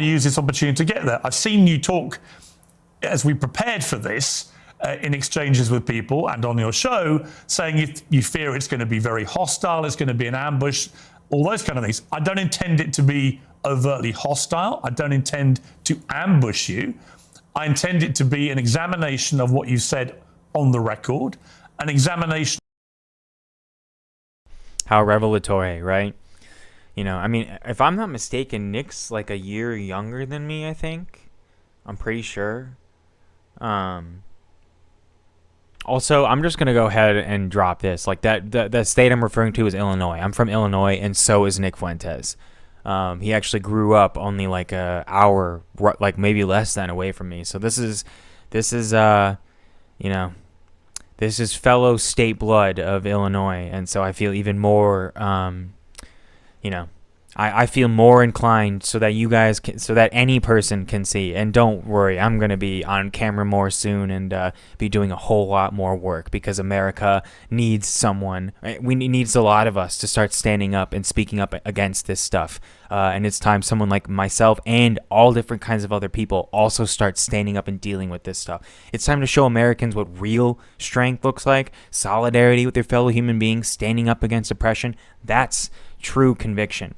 use this opportunity to get there. I've seen you talk as we prepared for this in exchanges with people and on your show, saying you fear it's going to be very hostile, it's going to be an ambush, all those kind of things. I don't intend it to be overtly hostile. I don't intend to ambush you. I intend it to be an examination of what you said on the record, an examination. How revelatory, right? I mean, if I'm not mistaken, Nick's like a year younger than me, I think. I'm pretty sure. Also, I'm just going to go ahead and drop this. Like, that state I'm referring to is Illinois. I'm from Illinois, and so is Nick Fuentes. He actually grew up only like a hour, like maybe less than away from me. So this is this is fellow state blood of Illinois, and so I feel even more, I feel more inclined so that you guys can, so that any person can see. And don't worry, I'm going to be on camera more soon and be doing a whole lot more work because America needs someone. Needs a lot of us to start standing up and speaking up against this stuff. And it's time someone like myself and all different kinds of other people also start standing up and dealing with this stuff. It's time to show Americans what real strength looks like, solidarity with their fellow human beings, standing up against oppression. That's true conviction.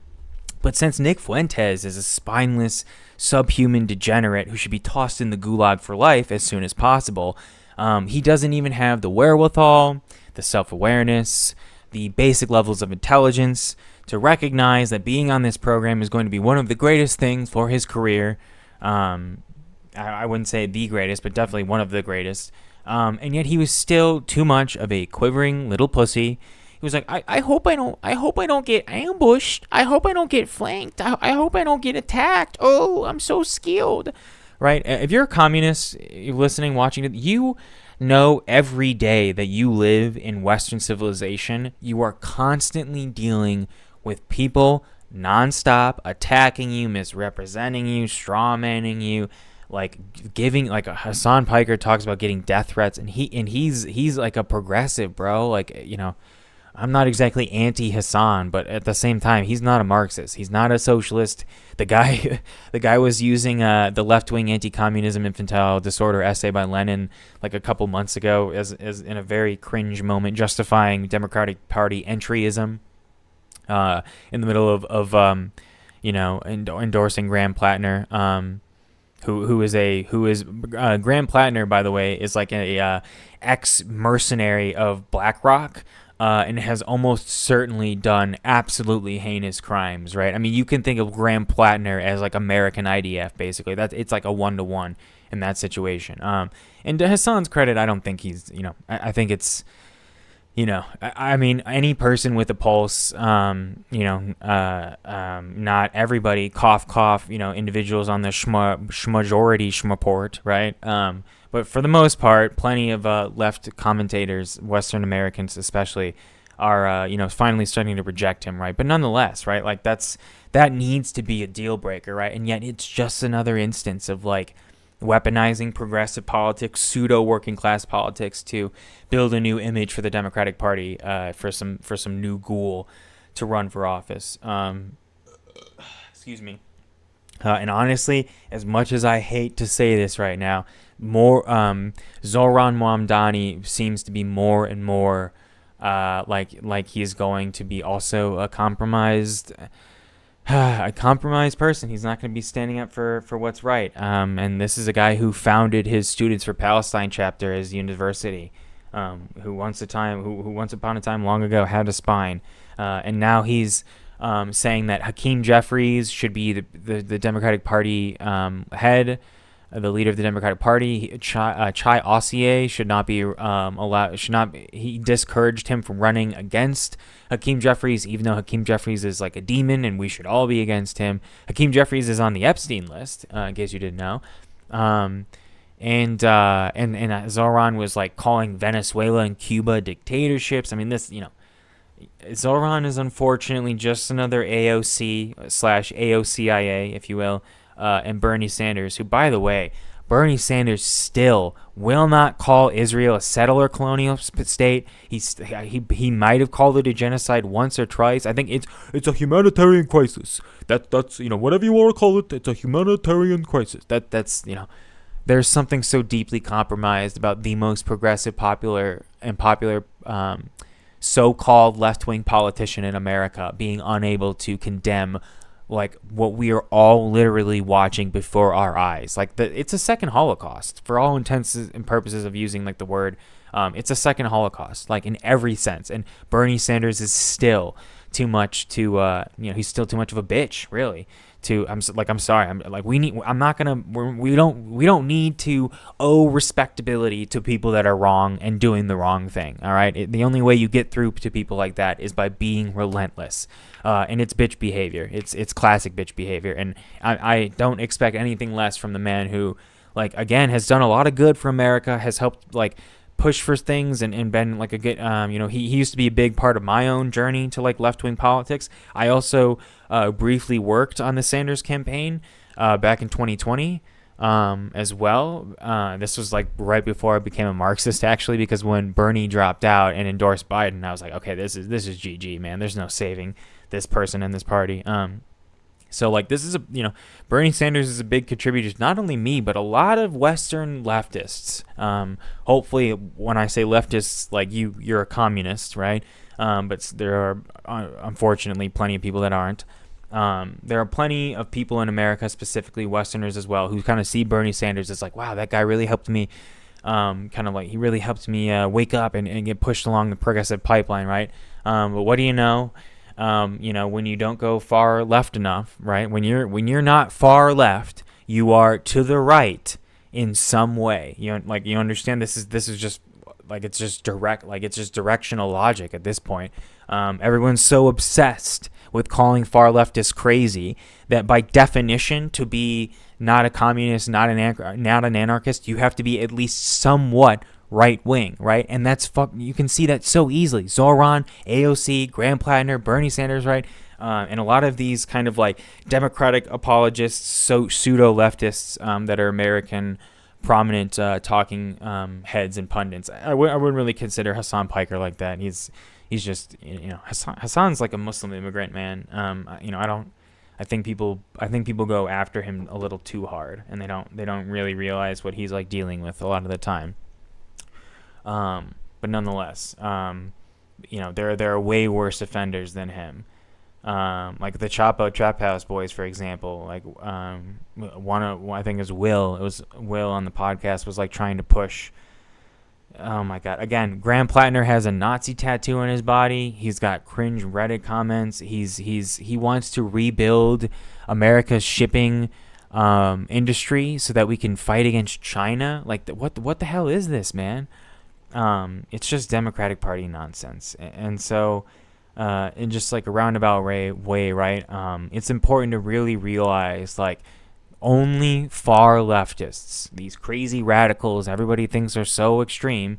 But since Nick Fuentes is a spineless, subhuman degenerate who should be tossed in the gulag for life as soon as possible, he doesn't even have the wherewithal, the self-awareness, the basic levels of intelligence to recognize that being on this program is going to be one of the greatest things for his career. I wouldn't say the greatest, but definitely one of the greatest. And yet he was still too much of a quivering little pussy. He was like, I hope I don't get ambushed. I hope I don't get flanked. I hope I don't get attacked. Oh, I'm so skilled. Right? If you're a communist, you're listening, watching it, you know every day that you live in Western civilization, you are constantly dealing with people nonstop attacking you, misrepresenting you, strawmanning you, like giving, like Hassan Piker talks about getting death threats, and he's like a progressive, bro. Like, I'm not exactly anti-Hassan, but at the same time, he's not a Marxist. He's not a socialist. The guy was using the left-wing anti-communism infantile disorder essay by Lenin like a couple months ago as in a very cringe moment, justifying Democratic Party entryism in the middle of endorsing Graham Plattner. Who is Graham Plattner, by the way, is like a ex-mercenary of BlackRock. And has almost certainly done absolutely heinous crimes, right? I mean, you can think of Graham Plattner as like American IDF, basically. It's like a 1-to-1 in that situation. And to Hassan's credit, I don't think he's, I think it's, I mean, any person with a pulse, not everybody, cough, cough, individuals on the schmajority schmaport, right? But for the most part, plenty of left commentators, Western Americans especially, are finally starting to reject him, right? But nonetheless, right, like that needs to be a deal breaker, right? And yet it's just another instance of like weaponizing progressive politics, pseudo working class politics to build a new image for the Democratic Party, for some new ghoul to run for office. Excuse me. And honestly, as much as I hate to say this right now, Zoran Mohamdani seems to be more and more like he's going to be also a compromised person. He's not going to be standing up for what's right. And this is a guy who founded his Students for Palestine chapter as university, who once upon a time long ago had a spine, and now he's saying that Hakeem Jeffries should be the Democratic Party head, the leader of the Democratic Party. Chai Ossier should not be allowed. He discouraged him from running against Hakeem Jeffries, even though Hakeem Jeffries is like a demon, and we should all be against him. Hakeem Jeffries is on the Epstein list, in case you didn't know. And Zoran was like calling Venezuela and Cuba dictatorships. I mean, this, Zoran is unfortunately just another AOC / AOCIA, if you will, and Bernie Sanders, who, by the way, Bernie Sanders still will not call Israel a settler colonial state. He might have called it a genocide once or twice. I think it's a humanitarian crisis. That's whatever you want to call it, it's a humanitarian crisis. That's there's something so deeply compromised about the most progressive, popular so-called left-wing politician in America being unable to condemn like what we are all literally watching before our eyes. Like it's a second Holocaust for all intents and purposes of using like the word. It's a second Holocaust, like in every sense. And Bernie Sanders is still too much to he's still too much of a bitch, really. I'm sorry. We don't need to owe respectability to people that are wrong and doing the wrong thing. All right. The only way you get through to people like that is by being relentless. And it's bitch behavior. It's classic bitch behavior. And I don't expect anything less from the man who, like, again, has done a lot of good for America, has helped like push for things and been like a good, he used to be a big part of my own journey to like left-wing politics. I also briefly worked on the Sanders campaign back in 2020 as well. This was like right before I became a Marxist, actually, because when Bernie dropped out and endorsed Biden, I was like, okay, this is GG, man. There's no saving this person and this party. So like this is Bernie Sanders is a big contributor to not only me but a lot of Western leftists. Hopefully, when I say leftists, like you're a communist, right? But there are unfortunately plenty of people that aren't. There are plenty of people in America, specifically Westerners as well, who kind of see Bernie Sanders as like, wow, that guy really helped me. Kind of like he really helped me wake up and get pushed along the progressive pipeline, right? But what do you know? When you don't go far left enough, right? When you're not far left, you are to the right in some way. You understand this is just like it's just directional logic at this point. Everyone's so obsessed with calling far leftists crazy that by definition, to be not a communist, not an anarchist, you have to be at least somewhat right wing, right? And you can see that so easily. Zoran, AOC, Graham Plattner, Bernie Sanders, right? And a lot of these kind of like Democratic apologists, so pseudo leftists that are American prominent talking heads and pundits. I wouldn't really consider Hassan Piker like that. He's just Hassan's like a Muslim immigrant, man. I think people go after him a little too hard, and they don't really realize what he's like dealing with a lot of the time. But nonetheless, there are way worse offenders than him. Like the Chapo Trap House boys, for example. Like I think it was Will on the podcast was like trying to push. Oh my God! Again, Graham Plattner has a Nazi tattoo on his body. He's got cringe Reddit comments. He wants to rebuild America's shipping industry so that we can fight against China. Like what the hell is this, man? It's just Democratic Party nonsense. And so, in just like a roundabout way, right? It's important to really realize, like, only far leftists, these crazy radicals everybody thinks are so extreme,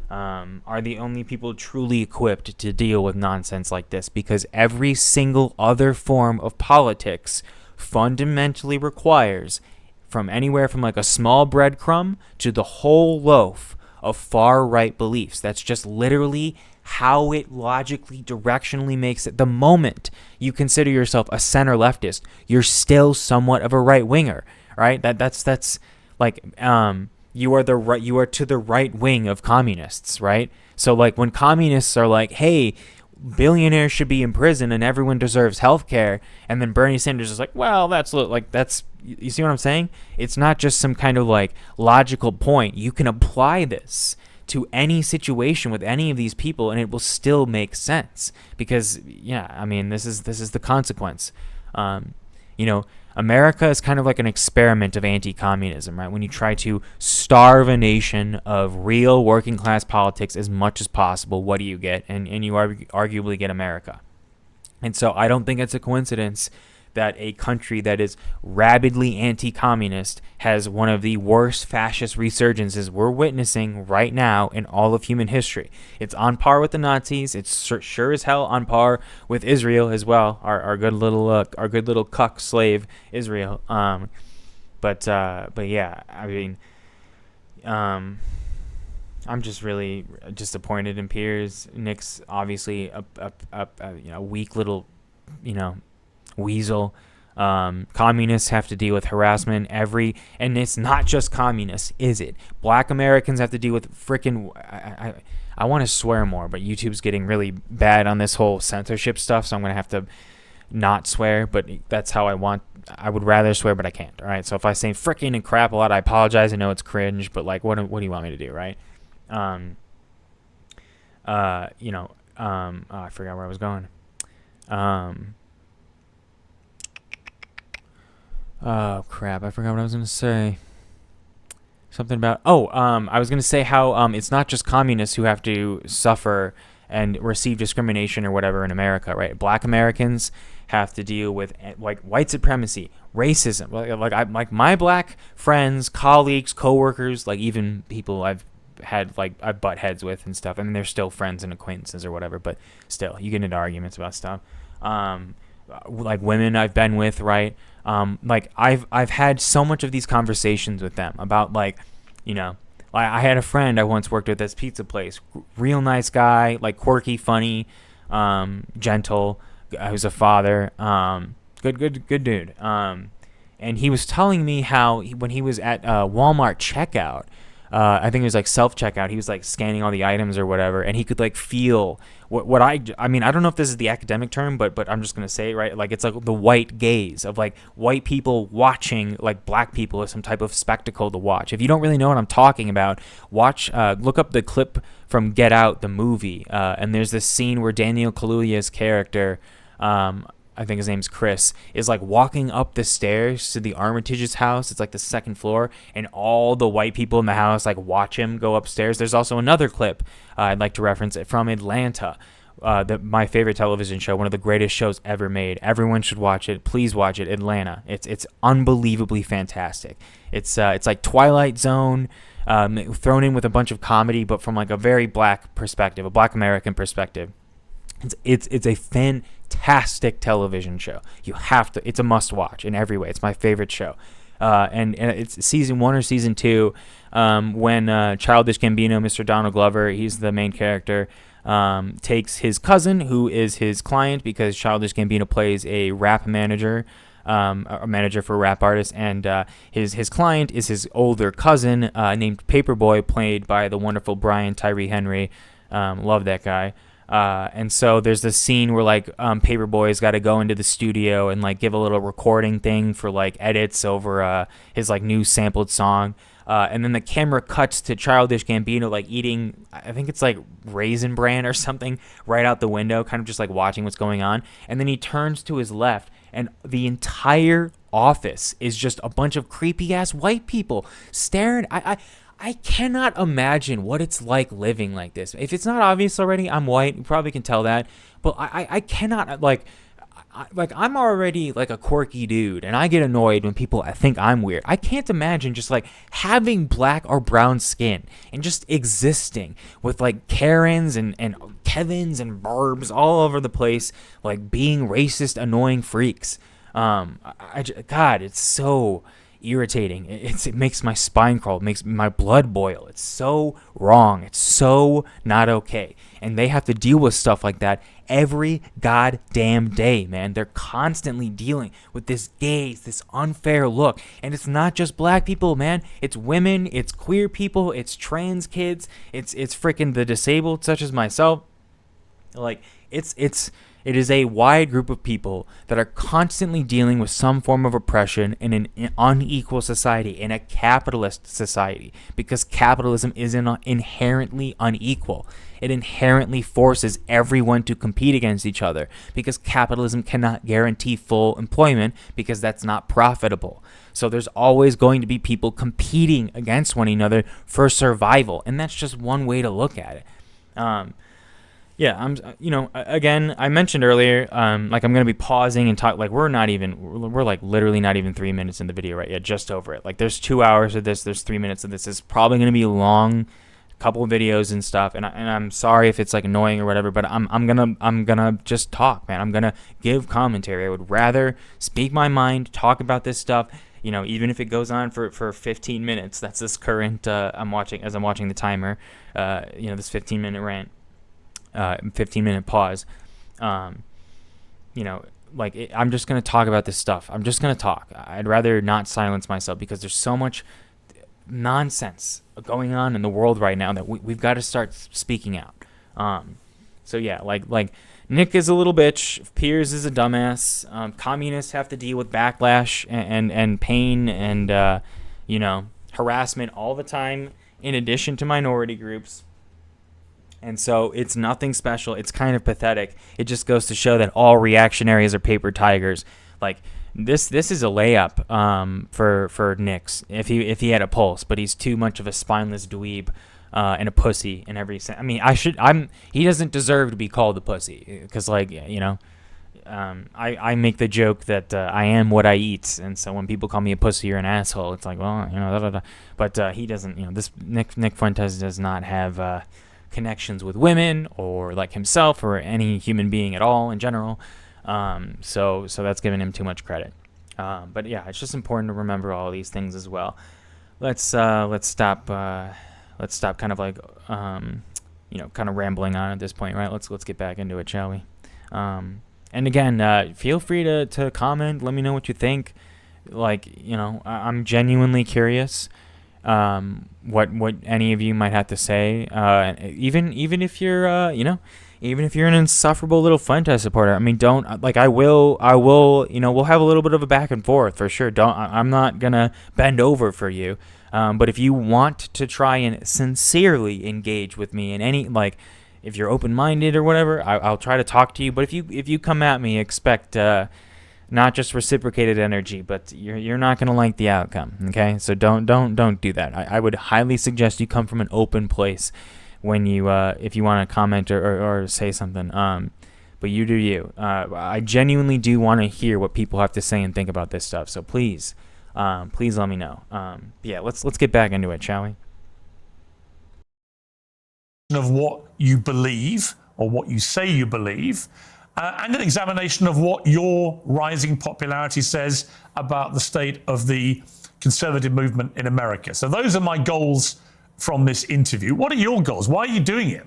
are the only people truly equipped to deal with nonsense like this, because every single other form of politics fundamentally requires from anywhere from like a small breadcrumb to the whole loaf of far-right beliefs. That's just literally how it logically, directionally makes it. The moment you consider yourself a center leftist, you're still somewhat of a right-winger, right? That's like you are to the right wing of communists, right? So like when communists are like, hey, billionaires should be in prison and everyone deserves health care, and then Bernie Sanders is like, well, that's you see what I'm saying? It's not just some kind of like logical point. You can apply this to any situation with any of these people and it will still make sense, because this is the consequence. America is kind of like an experiment of anti-communism, right? When you try to starve a nation of real working class politics as much as possible, what do you get? And you arguably get America. And so I don't think it's a coincidence that a country that is rabidly anti-communist has one of the worst fascist resurgences we're witnessing right now in all of human history. It's on par with the Nazis. It's sure as hell on par with Israel as well. Our good little cuck slave Israel. But But yeah, I mean, I'm just really disappointed in Piers. Nick's obviously a weak little, weasel. Communists have to deal with harassment and it's not just communists, is it? Black Americans have to deal with freaking. I want to swear more, but YouTube's getting really bad on this whole censorship stuff, so I'm gonna have to not swear. But that's how I would rather swear, but I can't. All right. So if I say freaking and crap a lot, I apologize. I know it's cringe, but like, what do you want me to do, right? I forgot where I was going. Oh crap! I forgot what I was gonna say. Something about I was gonna say how it's not just communists who have to suffer and receive discrimination or whatever in America, right? Black Americans have to deal with like white supremacy, racism. Like my black friends, colleagues, coworkers, like even people I've butt heads with and stuff. I mean, they're still friends and acquaintances or whatever, but still, you get into arguments about stuff. Like women I've been with, right? Like I've had so much of these conversations with them about like, I had a friend I once worked with at this pizza place, real nice guy, like quirky, funny, gentle, who's a father, good dude. And he was telling me how when he was at Walmart checkout, I think it was like self-checkout. He was like scanning all the items or whatever, and he could like feel what I mean, I don't know if this is the academic term, but I'm just going to say it, right? Like it's like the white gaze of like white people watching like black people as some type of spectacle to watch. If you don't really know what I'm talking about, look up the clip from Get Out, the movie. And there's this scene where Daniel Kaluuya's character, I think his name's Chris, is like walking up the stairs to the Armitage's house. It's like the second floor, and all the white people in the house like watch him go upstairs. There's also another clip I'd like to reference it from Atlanta, my favorite television show, one of the greatest shows ever made. Everyone should watch it. Please watch it. Atlanta. It's unbelievably fantastic. It's like Twilight Zone, thrown in with a bunch of comedy, but from like a very black perspective, a black American perspective. It's a fantastic television show. You have to. It's a must watch in every way. It's my favorite show. And it's season 1 or season 2 when Childish Gambino, Mr. Donald Glover, he's the main character, takes his cousin, who is his client, because Childish Gambino plays a rap manager, a manager for rap artists, and his client is his older cousin named Paperboy, played by the wonderful Brian Tyree Henry. Love that guy. And so there's this scene where like Paperboy's got to go into the studio and like give a little recording thing for like edits over his like new sampled song. And then the camera cuts to Childish Gambino like eating, I think it's like Raisin Bran or something, right out the window, kind of just like watching what's going on. And then he turns to his left, and the entire office is just a bunch of creepy ass white people staring. I cannot imagine what it's like living like this. If it's not obvious already, I'm white. You probably can tell that. But I cannot, like I'm already like a quirky dude, and I get annoyed when people think I'm weird. I can't imagine just like having black or brown skin and just existing with like Karens and Kevins and Barbs all over the place, like being racist, annoying freaks. God, it's so irritating. It makes my spine crawl. It makes my blood boil. It's so wrong. It's so not okay. And they have to deal with stuff like that every goddamn day, man. They're constantly dealing with this gaze, this unfair look. And it's not just black people, man. It's women, it's queer people, it's trans kids, it's freaking the disabled, such as myself. Like, it is a wide group of people that are constantly dealing with some form of oppression in an unequal society, in a capitalist society, because capitalism is inherently unequal. It inherently forces everyone to compete against each other, because capitalism cannot guarantee full employment, because that's not profitable. So there's always going to be people competing against one another for survival, and that's just one way to look at it. Yeah, again, I mentioned earlier, like I'm going to be pausing and talk, like we're like literally not even 3 minutes in the video right yet, just over it. Like there's 2 hours of this, there's 3 minutes of this. It's probably going to be a long couple of videos and stuff, and I'm sorry if it's like annoying or whatever, but I'm gonna just talk, man. I'm gonna give commentary. I would rather speak my mind, talk about this stuff. even if it goes on for 15 minutes, that's this current, I'm watching the timer, this 15-minute rant, 15-minute pause. I'm just going to talk about this stuff. I'm just going to talk. I'd rather not silence myself because there's so much nonsense going on in the world right now that we've got to start speaking out. So yeah, like Nick is a little bitch. Piers is a dumbass. Communists have to deal with backlash and pain and harassment all the time, in addition to minority groups. And so it's nothing special. It's kind of pathetic. It just goes to show that all reactionaries are paper tigers. Like this is a layup for Nick's if he had a pulse, but he's too much of a spineless dweeb and a pussy in every sense. I mean, he doesn't deserve to be called a pussy because I make the joke that I am what I eat, and so when people call me a pussy or an asshole, it's like, well, da, da, da. But he doesn't. This Nick Fuentes does not have connections with women or like himself or any human being at all in general. So that's giving him too much credit. But yeah, it's just important to remember all these things as well. Let's stop kind of like kind of rambling on at this point, right? Let's get back into it, shall we? And again, feel free to comment. Let me know what you think. I'm genuinely curious what any of you might have to say. Even if you're even if you're an insufferable little Fuentes supporter. I mean, don't I will we'll have a little bit of a back and forth for sure. I'm not gonna bend over for you. But if you want to try and sincerely engage with me in any, if you're open-minded or whatever, I'll try to talk to you. But if you come at me, expect not just reciprocated energy, but you're not going to like the outcome. Okay, so don't do that. I would highly suggest you come from an open place when you if you want to comment or say something. But you do you. I genuinely do want to hear what people have to say and think about this stuff. So please let me know. Yeah, let's get back into it, shall we? Of what you believe or what you say you believe, and an examination of what your rising popularity says about the state of the conservative movement in America. So those are my goals from this interview. What are your goals? Why are you doing it?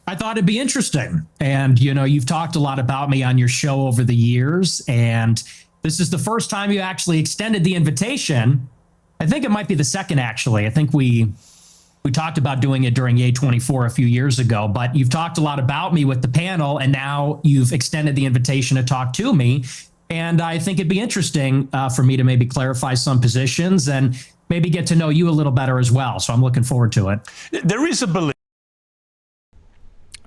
I thought it'd be interesting. And, you've talked a lot about me on your show over the years, and this is the first time you actually extended the invitation. I think it might be the second, actually. I think we talked about doing it during A24 a few years ago, but you've talked a lot about me with the panel, and now you've extended the invitation to talk to me. And I think it'd be interesting for me to maybe clarify some positions and maybe get to know you a little better as well. So I'm looking forward to it. There is a belief.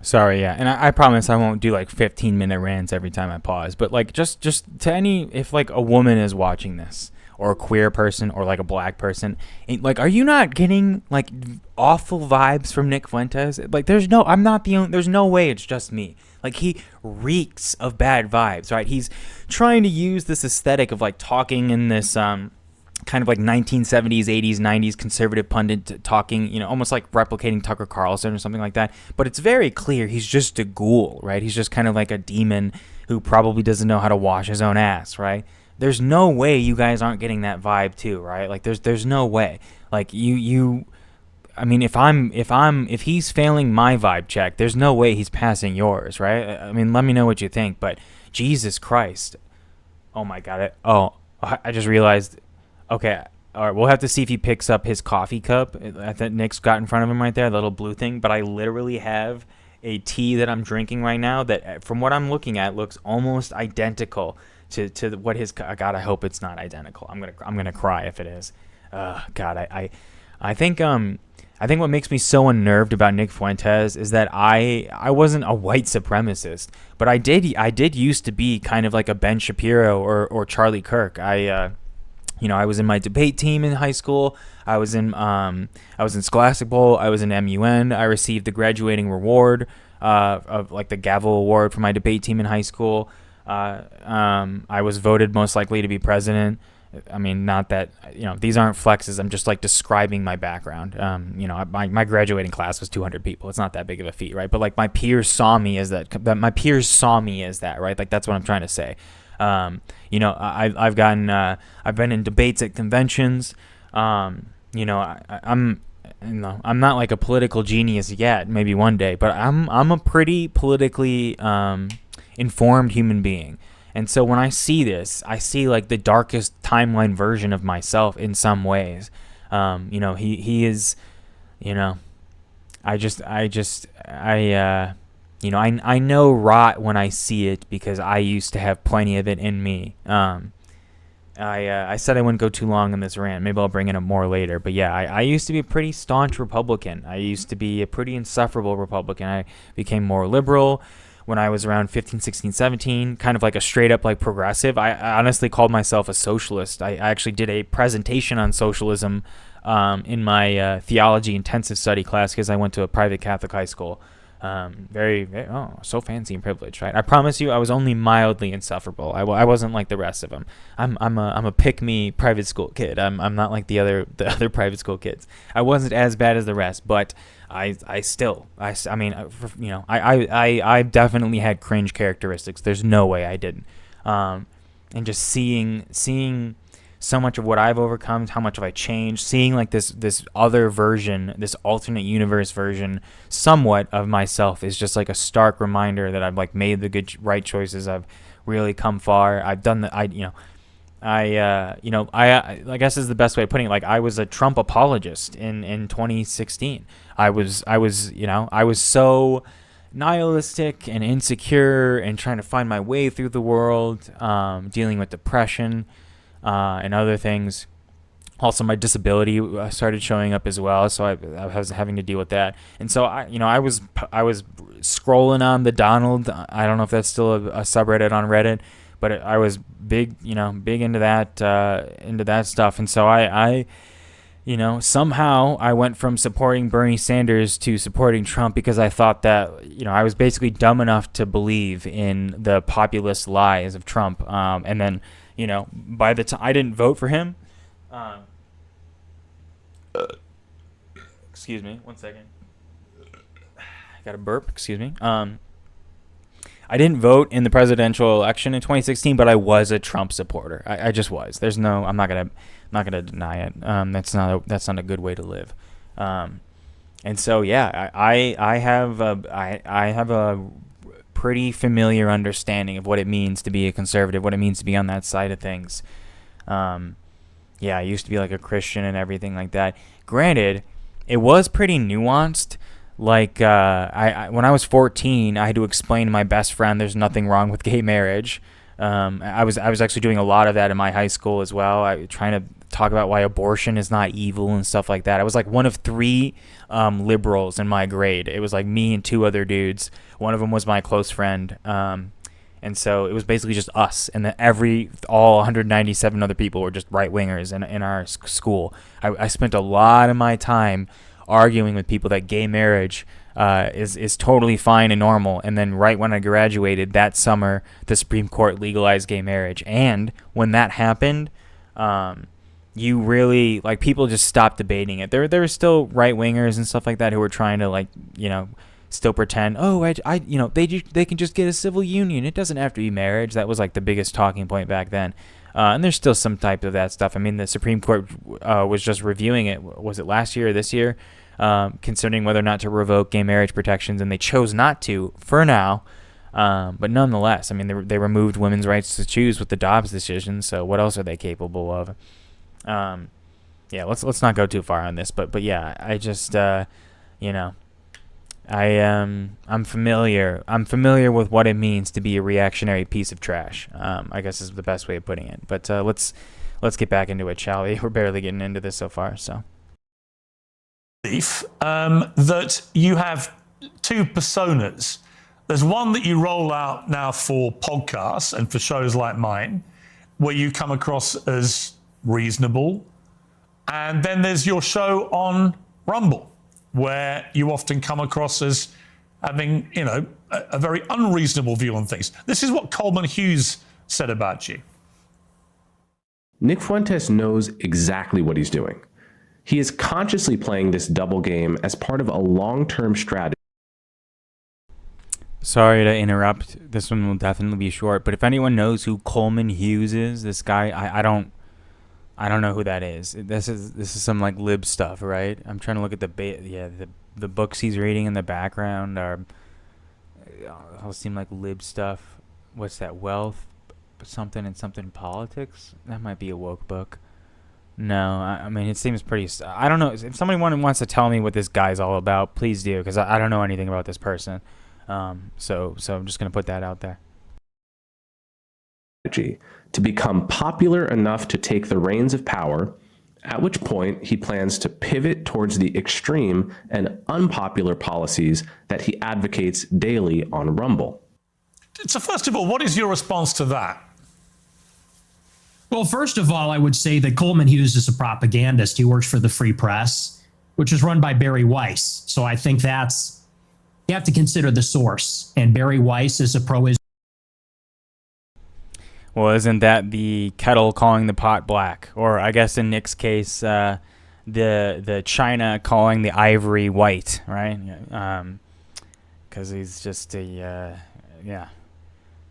Sorry, yeah, and I promise I won't do 15-minute rants every time I pause. But just to if a woman is watching this, or a queer person, or a black person, are you not getting awful vibes from Nick Fuentes? There's no way it's just me. He reeks of bad vibes, right? He's trying to use this aesthetic of talking in this kind of 1970s, 80s, 90s conservative pundit talking, almost replicating Tucker Carlson or something like that. But it's very clear he's just a ghoul, right? He's just kind of like a demon who probably doesn't know how to wash his own ass, right? There's no way you guys aren't getting that vibe too, right? There's no way. I mean, if he's failing my vibe check, there's no way he's passing yours, right? I mean, let me know what you think, but Jesus Christ. Oh my God. I just realized. Okay, all right, we'll have to see if he picks up his coffee cup that Nick's got in front of him right there, the little blue thing. But I literally have a tea that I'm drinking right now that, from what I'm looking at, looks almost identical to what his. God, I hope it's not identical. I'm gonna cry if it is. God, I think what makes me so unnerved about Nick Fuentes is that I wasn't a white supremacist, but I did used to be kind of like a Ben Shapiro or Charlie Kirk. I was in my debate team in high school. I was in Scholastic Bowl. I was in MUN. I received the graduating reward of the gavel award for my debate team in high school. I was voted most likely to be president. I mean, not that, these aren't flexes. I'm just describing my background. My graduating class was 200 people. It's not that big of a feat, right? But my peers saw me as that. My peers saw me as that, right? That's what I'm trying to say. I've been in debates at conventions. I'm not like a political genius yet, maybe one day, but I'm a pretty politically informed human being. And so when I see this, I see like the darkest timeline version of myself in some ways. He is, I know rot when I see it because I used to have plenty of it in me. I said I wouldn't go too long on this rant. Maybe I'll bring it up more later. But yeah, I used to be a pretty staunch Republican. I used to be a pretty insufferable Republican. I became more liberal when I was around 15, 16, 17, kind of like a straight up like progressive. I honestly called myself a socialist. I actually did a presentation on socialism in my theology intensive study class because I went to a private Catholic high school. So fancy and privileged, right? I promise you, I was only mildly insufferable. I wasn't like the rest of them. I'm a pick me private school kid. I'm not like the other private school kids. I wasn't as bad as the rest, but I definitely had cringe characteristics. There's no way I didn't. And just seeing so much of what I've overcome, how much have I changed, seeing like this other version, this alternate universe version somewhat of myself is just like a stark reminder that I've like made the right choices. I've really come far. I've done I guess is the best way of putting it. Like I was a Trump apologist in 2016. I was so nihilistic and insecure and trying to find my way through the world, dealing with depression, and other things. Also, my disability started showing up as well, so I was having to deal with that. And so I was scrolling on the Donald. I don't know if that's still a subreddit on Reddit, but I was big into that stuff. And so I somehow I went from supporting Bernie Sanders to supporting Trump because I thought that I was basically dumb enough to believe in the populist lies of Trump. And then by the time I didn't vote for him, excuse me, 1 second. I got a burp. Excuse me. I didn't vote in the presidential election in 2016, but I was a Trump supporter. I just was. There's no. I'm not gonna deny it. That's not a good way to live. And so yeah, I have a pretty familiar understanding of what it means to be a conservative, what it means to be on that side of things. I used to be like a Christian and everything like that. Granted, it was pretty nuanced. Like when I was 14, I had to explain to my best friend there's nothing wrong with gay marriage. I was actually doing a lot of that in my high school as well. Trying to talk about why abortion is not evil and stuff like that. I was like one of 3 liberals in my grade. It was like me and 2 other dudes. One of them was my close friend. And so it was basically just us, and then all 197 other people were just right-wingers in our school. I spent a lot of my time arguing with people that gay marriage is totally fine and normal. And then right when I graduated that summer, the Supreme Court legalized gay marriage. And when that happened, you really people just stopped debating it. There were still right-wingers and stuff like that who were trying to still pretend, they can just get a civil union. It doesn't have to be marriage. That was like the biggest talking point back then. And there's still some type of that stuff. I mean, the Supreme Court was just reviewing it. Was it last year or this year? Concerning whether or not to revoke gay marriage protections, and they chose not to for now. But nonetheless, I mean, they removed women's rights to choose with the Dobbs decision. So what else are they capable of? Let's not go too far on this. But yeah, I just I'm familiar with what it means to be a reactionary piece of trash. I guess is the best way of putting it. But let's get back into it, shall we? We're barely getting into this so far, so. That you have 2 personas. There's one that you roll out now for podcasts and for shows like mine, where you come across as reasonable. And then there's your show on Rumble, where you often come across as having, a very unreasonable view on things. This is what Coleman Hughes said about you. Nick Fuentes knows exactly what he's doing. He is consciously playing this double game as part of a long-term strategy. Sorry to interrupt. This one will definitely be short. But if anyone knows who Coleman Hughes is, this guy, I don't know who that is. This is some like lib stuff, right? I'm trying to look at the books he's reading in the background are all seem like lib stuff. What's that? Wealth, something and something politics. That might be a woke book. No, I mean it seems pretty. I don't know. If somebody wants to tell me what this guy's all about, please do, because I don't know anything about this person. So I'm just gonna put that out there. To become popular enough to take the reins of power, at which point he plans to pivot towards the extreme and unpopular policies that he advocates daily on Rumble. So first of all, what is your response to that? Well, first of all, I would say that Coleman Hughes is a propagandist. He works for the Free Press, which is run by Barry Weiss. So I think you have to consider the source. And Barry Weiss is a pro-Israel. Well, isn't that the kettle calling the pot black? Or I guess in Nick's case, the China calling the ivory white, right? Because he's just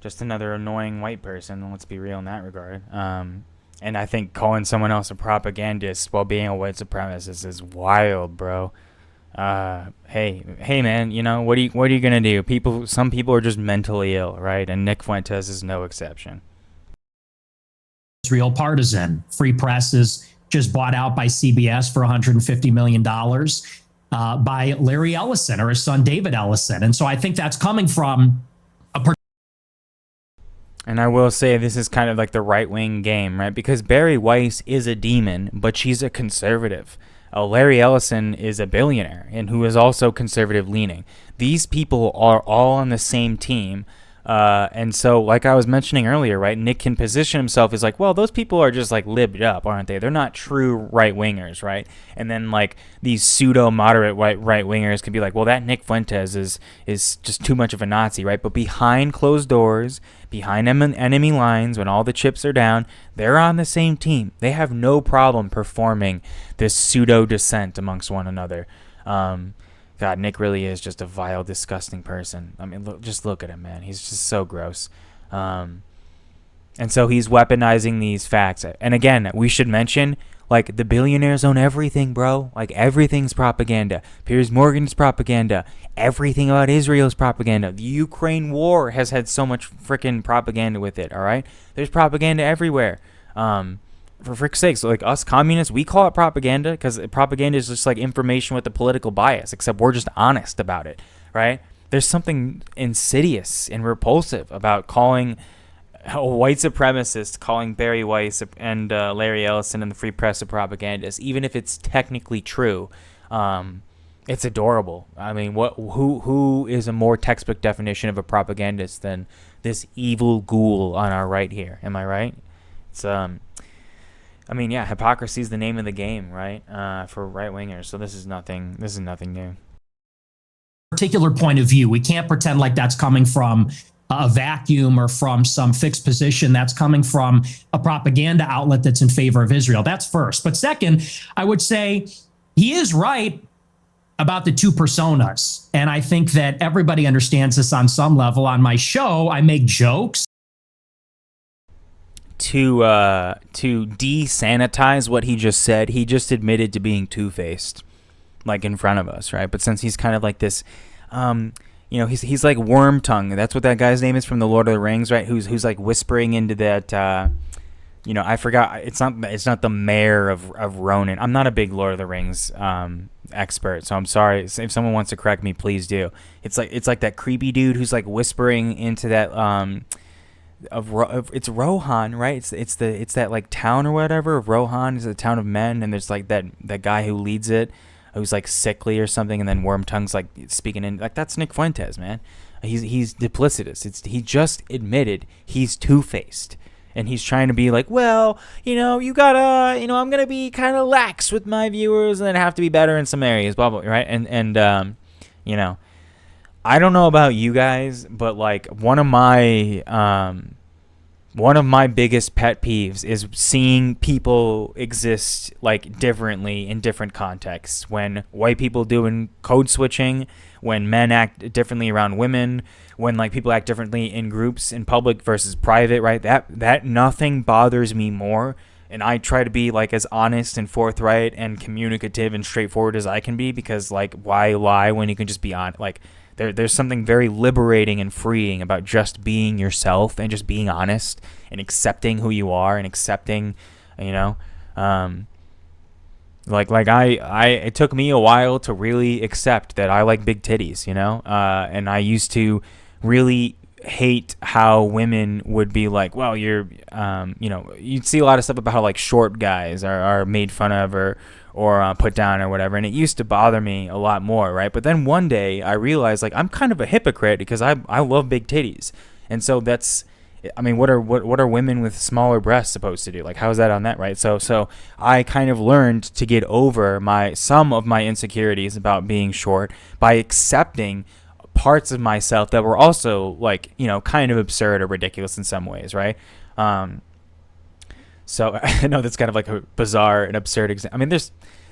just another annoying white person. Let's be real in that regard. And I think calling someone else a propagandist while being a white supremacist is wild, bro. Hey, man, what are you gonna do? Some people are just mentally ill, right? And Nick Fuentes is no exception. Israel partisan. Free Press is just bought out by CBS for $150 million by Larry Ellison or his son David Ellison. And so I think that's coming from a. And I will say this is kind of like the right-wing game, right? Because Barry Weiss is a demon, but she's a conservative. Larry Ellison is a billionaire and who is also conservative-leaning. These people are all on the same team. And so, like I was mentioning earlier, right, Nick can position himself as like, well, those people are just like libbed up, aren't they? They're not true right-wingers, right? And then like these pseudo-moderate right-wingers can be like, well, that Nick Fuentes is just too much of a Nazi, right? But behind closed doors, behind enemy lines, when all the chips are down, they're on the same team. They have no problem performing this pseudo-dissent amongst one another. God, Nick really is just a vile, disgusting person. I mean, just look at him, man. He's just so gross. And so he's weaponizing these facts. And again, we should mention, like, the billionaires own everything, bro. Like, everything's propaganda. Piers Morgan's propaganda. Everything about Israel's propaganda. The Ukraine war has had so much freaking propaganda with it, all right? There's propaganda everywhere. For frick's sakes, like us communists, we call it propaganda because propaganda is just like information with a political bias, except we're just honest about it, right? There's something insidious and repulsive about calling a white supremacist, calling Barry Weiss and Larry Ellison and the Free Press a propagandist, even if it's technically true. It's adorable. I mean, who is a more textbook definition of a propagandist than this evil ghoul on our right here? Am I right? It's I mean, yeah, hypocrisy is the name of the game, right? For right-wingers. So this is nothing new. Particular point of view. We can't pretend like that's coming from a vacuum or from some fixed position. That's coming from a propaganda outlet that's in favor of Israel. That's first. But second, I would say he is right about the two personas. And I think that everybody understands this on some level. On my show, I make jokes. To desanitize what he just said, he just admitted to being two-faced, like in front of us, right? But since he's kind of like this, he's like Worm Tongue. That's what that guy's name is from the Lord of the Rings, right? Who's like whispering into that. I forgot. It's not the mayor of Ronin. I'm not a big Lord of the Rings expert, so I'm sorry if someone wants to correct me. Please do. It's like that creepy dude who's like whispering into that. It's Rohan, right? It's that like town or whatever of Rohan. Is a town of men, and there's like that guy who leads it, who's like sickly or something, and then Worm Tongue's like speaking in like that's Nick Fuentes, man. He's duplicitous. He just admitted he's two-faced, and he's trying to be like, well, you gotta, I'm gonna be kind of lax with my viewers, and then have to be better in some areas, blah blah, right? And I don't know about you guys, but like one of my one of my biggest pet peeves is seeing people exist like differently in different contexts. When white people doing code switching, when men act differently around women, when like people act differently in groups in public versus private, right? That nothing bothers me more. And I try to be like as honest and forthright and communicative and straightforward as I can be, because like why lie when you can just be on like there's something very liberating and freeing about just being yourself and just being honest and accepting who you are and accepting, you know, it took me a while to really accept that I like big titties, you know, and I used to really hate how women would be like, well, you're, you know, you'd see a lot of stuff about how like short guys are made fun of or put down or whatever, and it used to bother me a lot more, right? But then one day I realized like I'm kind of a hypocrite because I love big titties, and so that's, I mean, what are women with smaller breasts supposed to do? Like, how is that on that, right? So I kind of learned to get over some of my insecurities about being short by accepting parts of myself that were also like, you know, kind of absurd or ridiculous in some ways, right? So I know that's kind of like a bizarre and absurd example. I mean,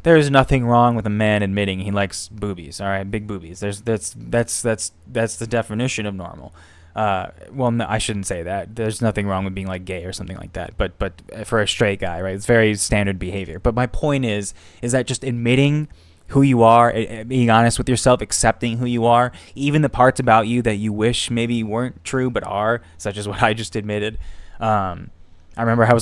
there's nothing wrong with a man admitting he likes boobies, all right, big boobies. That's the definition of normal. Well, no, I shouldn't say that. There's nothing wrong with being like gay or something like that. But for a straight guy, right, it's very standard behavior. But my point is that just admitting who you are, being honest with yourself, accepting who you are, even the parts about you that you wish maybe weren't true but are, such as what I just admitted. I remember I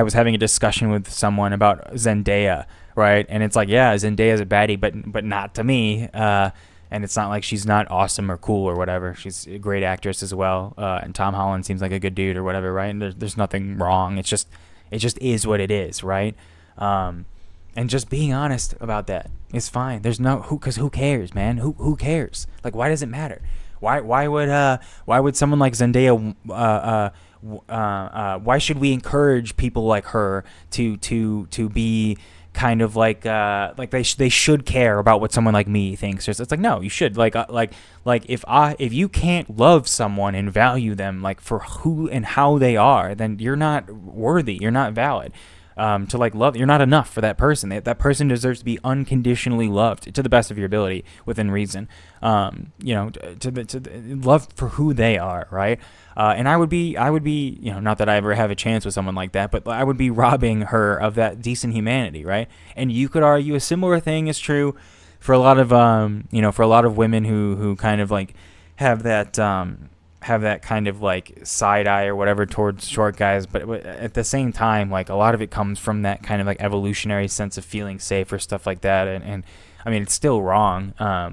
was having a discussion with someone about Zendaya, right? And it's like, yeah, Zendaya's a baddie, but not to me. And it's not like she's not awesome or cool or whatever. She's a great actress as well. And Tom Holland seems like a good dude or whatever, right? And there's nothing wrong. It just is what it is, right? And just being honest about that is fine. There's because who cares, man? Who cares? Like, why does it matter? Why would someone like Zendaya? Why should we encourage people like her to be kind of like they should care about what someone like me thinks? It's like, no, you should like if you can't love someone and value them like for who and how they are, then you're not worthy. You're not valid. To like love, you're not enough for that person. That person deserves to be unconditionally loved to the best of your ability within reason. You know, to love for who they are, right? And I would be, you know, not that I ever have a chance with someone like that, but I would be robbing her of that decent humanity, right? And you could argue a similar thing is true for a lot of, you know, for a lot of women who kind of like have that kind of like side eye or whatever towards short guys, but at the same time, like a lot of it comes from that kind of like evolutionary sense of feeling safe or stuff like that, and I mean it's still wrong,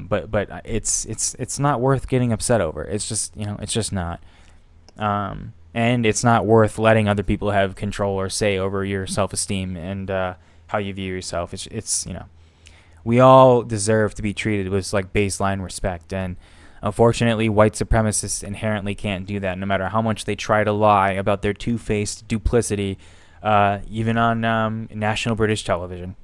but it's not worth getting upset over. It's just, you know, it's just not, and it's not worth letting other people have control or say over your self-esteem and how you view yourself. It's you know, we all deserve to be treated with like baseline respect, and unfortunately, white supremacists inherently can't do that, no matter how much they try to lie about their two-faced duplicity, even on national British television.